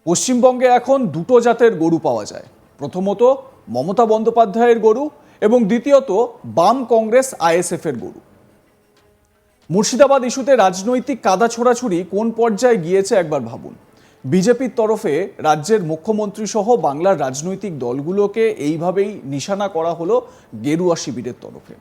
পশ্চিমবঙ্গে এখন দুটো জাতের গরু পাওয়া যায়। প্রথমত মমতা বন্দ্যোপাধ্যায়ের গরু এবং দ্বিতীয়ত বাম কংগ্রেস আইএসএফ এর গরু। মুর্শিদাবাদ ইস্যুতে রাজনৈতিক কাদা ছোড়াছুড়ি কোন পর্যায়ে গিয়েছে একবার ভাবুন। বিজেপির তরফে রাজ্যের মুখ্যমন্ত্রী সহ বাংলার রাজনৈতিক দলগুলোকে এইভাবেই নিশানা করা হলো গেরুয়া শিবিরের তরফে।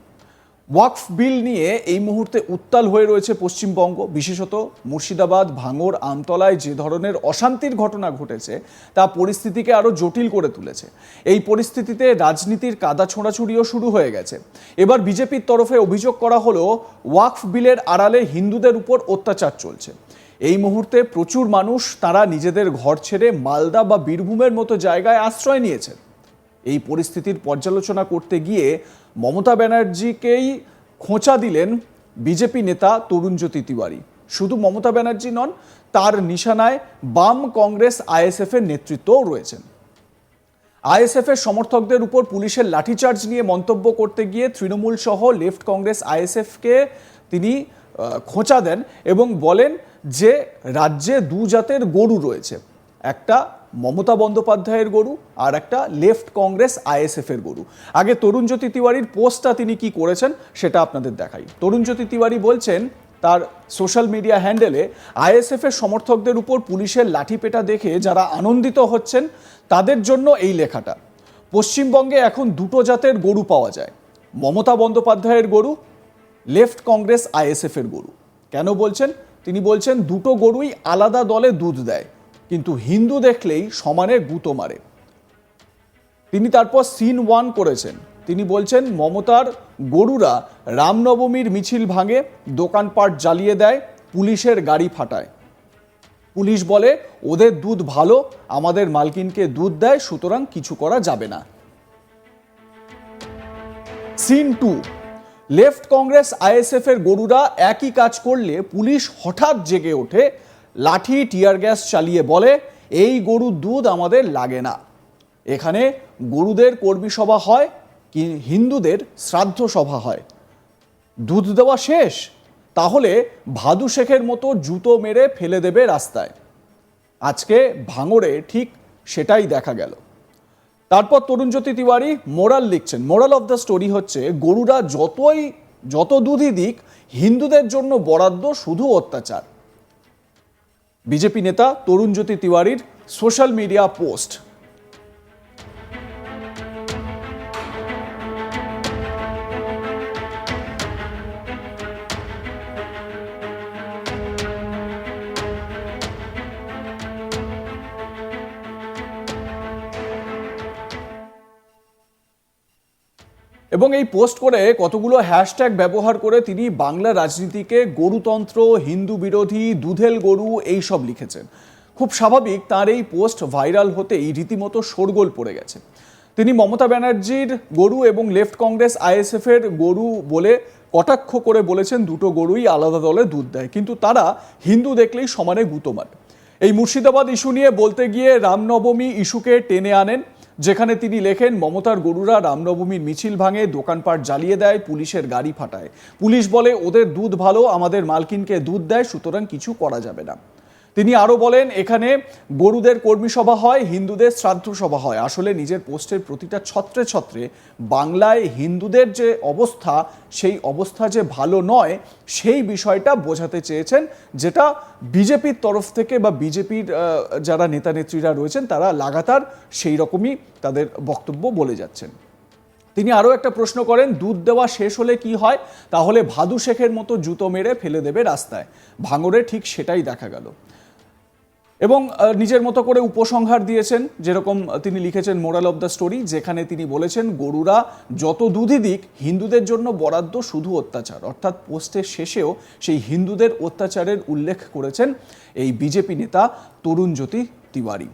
ওয়াকফ বিল নিয়ে এই মুহূর্তে উত্তাল হয়ে রয়েছে পশ্চিমবঙ্গ, বিশেষত মুর্শিদাবাদ, ভাঙড়, আমতলায় যে ধরনের অশান্তির ঘটনা ঘটেছে তা পরিস্থিতিকে আরও জটিল করে তুলেছে। এই পরিস্থিতিতে রাজনীতির কাদা ছোঁড়াছুড়িও শুরু হয়ে গেছে। এবার বিজেপির তরফে অভিযোগ করা হলো ওয়াকফ বিলের আড়ালে হিন্দুদের উপর অত্যাচার চলছে। এই মুহূর্তে প্রচুর মানুষ তারা নিজেদের ঘর ছেড়ে মালদা বা বীরভূমের মতো জায়গায় আশ্রয় নিয়েছেন। এই পরিস্থিতির পর্যালোচনা করতে গিয়ে মমতা ব্যানার্জিকেই খোঁচা দিলেন বিজেপি নেতা তরুণজ্যোতি তিওয়ারি। শুধু মমতা ব্যানার্জি নন, তার নিশানায় বাম কংগ্রেস আইএসএফ এর নেতৃত্বও রয়েছেন। আইএসএফ এর সমর্থকদের উপর পুলিশের লাঠিচার্জ নিয়ে মন্তব্য করতে গিয়ে তৃণমূল সহ লেফট কংগ্রেস আইএসএফকে তিনি খোঁচা দেন এবং বলেন যে রাজ্যে দু জাতের গরু রয়েছে, একটা মমতা বন্দ্যোপাধ্যায়ের গরু আর একটা লেফট কংগ্রেস আইএসএফ এর গরু। আগে তরুণজ্যোতি তিওয়ারির পোস্টটা তিনি কি করেছেন সেটা আপনাদের দেখাই। তরুণজ্যোতি তিওয়ারি বলছেন তার সোশ্যাল মিডিয়া হ্যান্ডেলে, আইএসএফ এর সমর্থকদের উপর পুলিশের লাঠিপেটা দেখে যারা আনন্দিত হচ্ছেন তাদের জন্য এই লেখাটা। পশ্চিমবঙ্গে এখন দুটো জাতের গরু পাওয়া যায়, মমতা বন্দ্যোপাধ্যায়ের গরু, লেফট কংগ্রেস আইএসএফ এর গরু। কেন বলছেন? তিনি বলছেন দুটো গরুই আলাদা দলে দুধ দেয়, কিন্তু হিন্দু দেখলেই সমানে গুঁতো মারে। তিনি তারপর সিন 1 করেছেন। তিনি বলছেন মমতার গরুরা রামনবমীর মিছিল ভাঙে, দোকানপাট জ্বালিয়ে দেয়, পুলিশের গাড়ি ফাটায়। পুলিশ বলে ওদের দুধ ভালো, আমাদের মালকিনকে দুধ দেয়, সুতরাং কিছু করা যাবে না। সিন 2, লেফট কংগ্রেস আইএসএফ এর গরুরা একই কাজ করলে পুলিশ হঠাৎ জেগে ওঠে, লাঠি টিয়ার গ্যাস চালিয়ে বলে এই গরুর দুধ আমাদের লাগে না। এখানে গরুদের কর্মী সভা হয় কি হিন্দুদের শ্রাদ্ধ সভা হয়? দুধ দেওয়া শেষ, তাহলে ভাদু শেখের মতো জুতো মেরে ফেলে দেবে রাস্তায়। আজকে ভাঙড়ে ঠিক সেটাই দেখা গেল। তারপর তরুণজ্যোতি তিওয়ারি মোরাল লিখছেন। মোরাল অফ দ্য স্টোরি হচ্ছে গরুরা যত দুধই দিক, হিন্দুদের জন্য বরাদ্দ শুধু অত্যাচার। বিজেপি নেতা তরুণজ্যোতি তিওয়ারির সোশ্যাল মিডিয়া পোস্ট। এবং এই পোস্ট করে কতগুলো হ্যাশট্যাগ ব্যবহার করে তিনি বাংলা রাজনীতিকে গরুতন্ত্র, হিন্দু বিরোধী, দুধেল গরু এইসব লিখেছেন। খুব স্বাভাবিক, তার এই পোস্ট ভাইরাল হতেই রীতিমতো শোরগোল পড়ে গেছে। তিনি মমতা ব্যানার্জির গরু এবং লেফট কংগ্রেস আইএসএফ এর গরু বলে কটাক্ষ করে বলেছেন দুটো গরুই আলাদা দলে দুধ দেয়, কিন্তু তারা হিন্দু দেখলেই সমানে গুঁতো মারে। এই মুর্শিদাবাদ ইস্যু নিয়ে বলতে গিয়ে রামনবমী ইস্যুকে টেনে আনেন, যেখানে তিনি লেখেন মমতার গরুরা রামনবমীর মিছিল ভাঙে, দোকানপাট জ্বালিয়ে দেয়, পুলিশের গাড়ি ফাটায়। পুলিশ বলে ওদের দুধ ভালো, আমাদের মালকিনকে দুধ দেয়, সুতরাং কিছু করা যাবে না। তিনি আরও বলেন এখানে গরুদের কর্মী সভা হয়, হিন্দুদের শ্রাদ্ধ সভা হয়। আসলে নিজের পোস্টের প্রতিটা ছত্রে ছত্রে বাংলায় হিন্দুদের যে অবস্থা, সেই অবস্থা যে ভালো নয় সেই বিষয়টা বোঝাতে চেয়েছেন, যেটা বিজেপির তরফ থেকে বা বিজেপির যারা নেতা নেত্রীরা রয়েছেন তারা লাগাতার সেই রকমই তাদের বক্তব্য বলে যাচ্ছেন। তিনি আরও একটা প্রশ্ন করেন, দুধ দেওয়া শেষ হলে কি হয়? তাহলে ভাদু শেখের মতো জুতো মেরে ফেলে দেবে রাস্তায়। ভাঙড়ে ঠিক সেটাই দেখা গেল। এবং নিজের মতো করে উপসংহার দিয়েছেন, যেরকম তিনি লিখেছেন মোরাল অফ দ্য স্টোরি, যেখানে তিনি বলেছেন গরুরা যত দুধই দিক, হিন্দুদের জন্য বরাদ্দ শুধু অত্যাচার। অর্থাৎ পোস্টের শেষেও সেই হিন্দুদের অত্যাচারের উল্লেখ করেছেন এই বিজেপি নেতা তরুণজ্যোতি তিওয়ারি।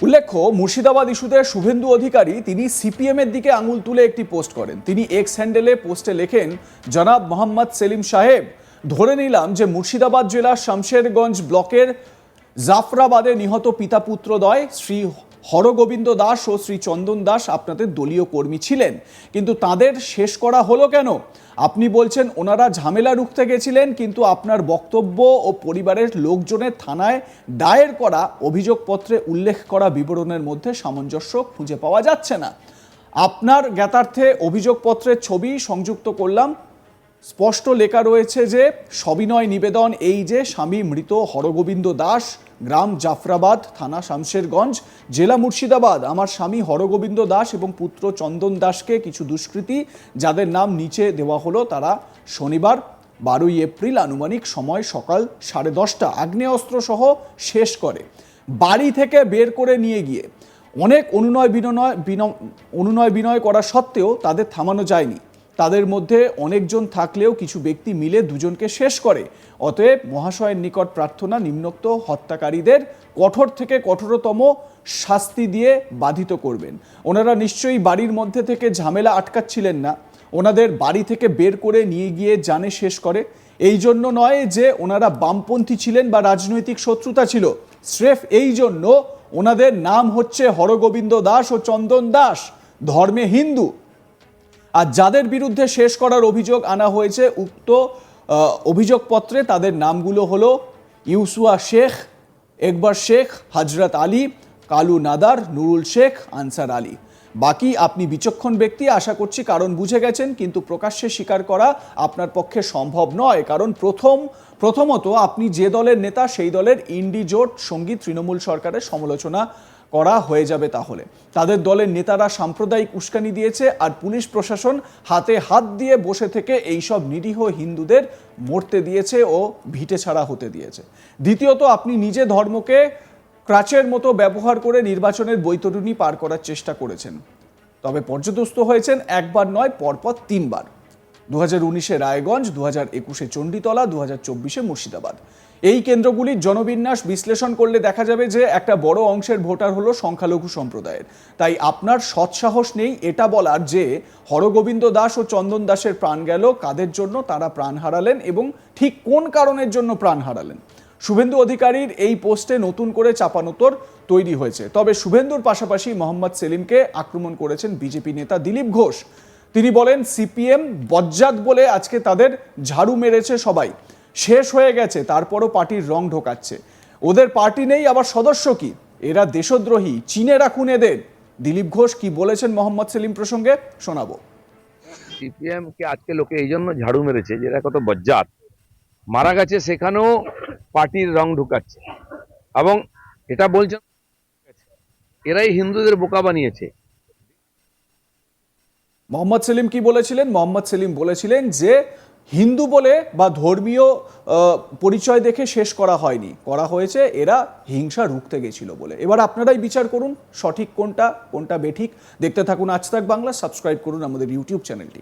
উল্লেখ্য, মুর্শিদাবাদ ইস্যুতে শুভেন্দু অধিকারী তিনি সিপিএম এর দিকে আঙুল তুলে একটি পোস্ট করেন। তিনি এক্স হ্যান্ডেলে পোস্টে লেখেন, জনাব মোহাম্মদ সেলিম সাহেব, ধরে নিলাম যে মুর্শিদাবাদ জেলার শামশেরগঞ্জ ব্লকের জাফরাবাদে নিহত পিতা পুত্রদ্বয় শ্রী হরগোবিন্দ দাস ও শ্রী চন্দন দাস আপনাদের দলীয় কর্মী ছিলেন, কিন্তু তাদের শেষ করা হলো কেন? আপনি বলছেন ওনারা ঝামেলা রুখতে গেছিলেন, কিন্তু আপনার বক্তব্য ও পরিবারের লোকজনের থানায় দায়ের করা অভিযোগপত্রে উল্লেখ করা বিবরণের মধ্যে সামঞ্জস্য খুঁজে পাওয়া যাচ্ছে না। আপনার জ্ঞাতার্থে অভিযোগপত্রের ছবি সংযুক্ত করলাম। স্পষ্ট লেখা রয়েছে যে সবিনয় নিবেদন এই যে স্বামী মৃত হরগোবিন্দ দাস, গ্রাম জাফরাবাদ, থানা শামশেরগঞ্জ, জেলা মুর্শিদাবাদ। আমার স্বামী হরগোবিন্দ দাস এবং পুত্র চন্দন দাসকে কিছু দুষ্কৃতী, যাদের নাম নিচে দেওয়া হলো, তারা শনিবার 12ই এপ্রিল আনুমানিক সময় সকাল 10:30 আগ্নেয়াস্ত্র সহ শেষ করে। বাড়ি থেকে বের করে নিয়ে গিয়ে অনেক অনুনয় বিনয় করা সত্ত্বেও তাদের থামানো যায়নি। তাদের মধ্যে অনেকজন থাকলেও কিছু ব্যক্তি মিলে দুজনকে শেষ করে। অতএব মহাশয়ের নিকট প্রার্থনা, নিম্নোক্ত হত্যাকারীদের কঠোর থেকে কঠোরতম শাস্তি দিয়ে বাধিত করবেন। ওনারা নিশ্চয়ই বাড়ির মধ্যে থেকে ঝামেলা আটকাচ্ছিলেন না, ওনাদের বাড়ি থেকে বের করে নিয়ে গিয়ে জানে শেষ করে। এই জন্য নয় যে ওনারা বামপন্থী ছিলেন বা রাজনৈতিক শত্রুতা ছিল, স্রেফ এই জন্য ওনাদের নাম হচ্ছে হরগোবিন্দ দাস ও চন্দন দাস, ধর্মে হিন্দু। আর যাদের বিরুদ্ধে শেষ করার অভিযোগ আনা হয়েছে উক্ত অভিযোগপত্রে, তাদের নামগুলো হলো ইউসুয়া শেখ, একবার শেখ, হজরত আলী, কালু নাদার, নুরুল শেখ, আনসার আলী। বাকি আপনি বিচক্ষণ ব্যক্তি, আশা করছি কারণ বুঝে গেছেন, কিন্তু প্রকাশ্যে স্বীকার করা আপনার পক্ষে সম্ভব নয়। কারণ প্রথমত আপনি যে দলের নেতা, সেই দলের ইন্ডি জোট সঙ্গী তৃণমূল সরকারের সমালোচনা করা হয়ে যাবে। তাহলে তাদের দলের নেতারা সাম্প্রদায়িক উস্কানি দিয়েছে, আর পুলিশ প্রশাসন হাতে হাত দিয়ে বসে থেকে এইসব নিরীহ হিন্দুদের মরতে দিয়েছে ও ভিটে ছাড়া হতে দিয়েছে। দ্বিতীয়ত, আপনি নিজে ধর্মকে ক্রাচের মতো ব্যবহার করে নির্বাচনের বৈতরণী পার করার চেষ্টা করেছেন, তবে পর্যদস্ত হয়েছেন একবার নয়, পরপর 3বার। 2019-এ রায়গঞ্জ, 2021-এ চণ্ডীতলা, 2024-এ মুর্শিদাবাদ। এই কেন্দ্রগুলির জনবিন্যাস বিশ্লেষণ করলে দেখা যাবে যে একটা বড় অংশের ভোটার হলো সংখ্যালঘু সম্প্রদায়ের। তাই আপনার সৎসাহস নেই এটা বলার যে হরগোবিন্দ দাস ও চন্দন দাসের প্রাণ গেল, কাদের জন্য তারা প্রাণ হারালেন এবং ঠিক কোন কারণের জন্য প্রাণ হারালেন। শুভেন্দু অধিকারীর এই পোস্টে নতুন করে চাপানোতর তৈরি হয়েছে। তবে শুভেন্দুর পাশাপাশি মোহাম্মদ সেলিমকে আক্রমণ করেছেন বিজেপি নেতা দিলীপ ঘোষ। তিনি বলেন, সিপিএম বজ্জাত বলে আজকে তাদের ঝাড়ু মেরেছে সবাই, শেষ হয়ে গেছে, তারপরও পার্টির রং ঢোকাচ্ছে। ওদের পার্টি নেই, আবার সদস্য কি? এরা দেশদ্রোহী, চিনে রাখুন এদের। দিলীপ ঘোষ কি বলেছেন মোহাম্মদ সেলিম প্রসঙ্গে শোনাবো। সিপিএম কে আজকে লোকে এই জন্য ঝাড়ু মেরেছে যে এরা কত বজ্জাত, মারা গেছে সেখানেও পার্টির রং ঢুকাচ্ছে, এবং এটা বলছেন এরাই হিন্দুদের বোকা বানিয়েছে। মোহাম্মদ সেলিম কি বলেছিলেন? মোহাম্মদ সেলিম বলেছিলেন যে হিন্দু বলে বা ধর্মীয় পরিচয় দেখে শেষ করা হয়নি, করা হয়েছে এরা হিংসা রুখতে গেছিল বলে। এবার আপনারাই বিচার করুন সঠিক কোনটা, কোনটা বেঠিক। দেখতে থাকুন আজ তাক বাংলা, সাবস্ক্রাইব করুন আমাদের ইউটিউব চ্যানেলটি।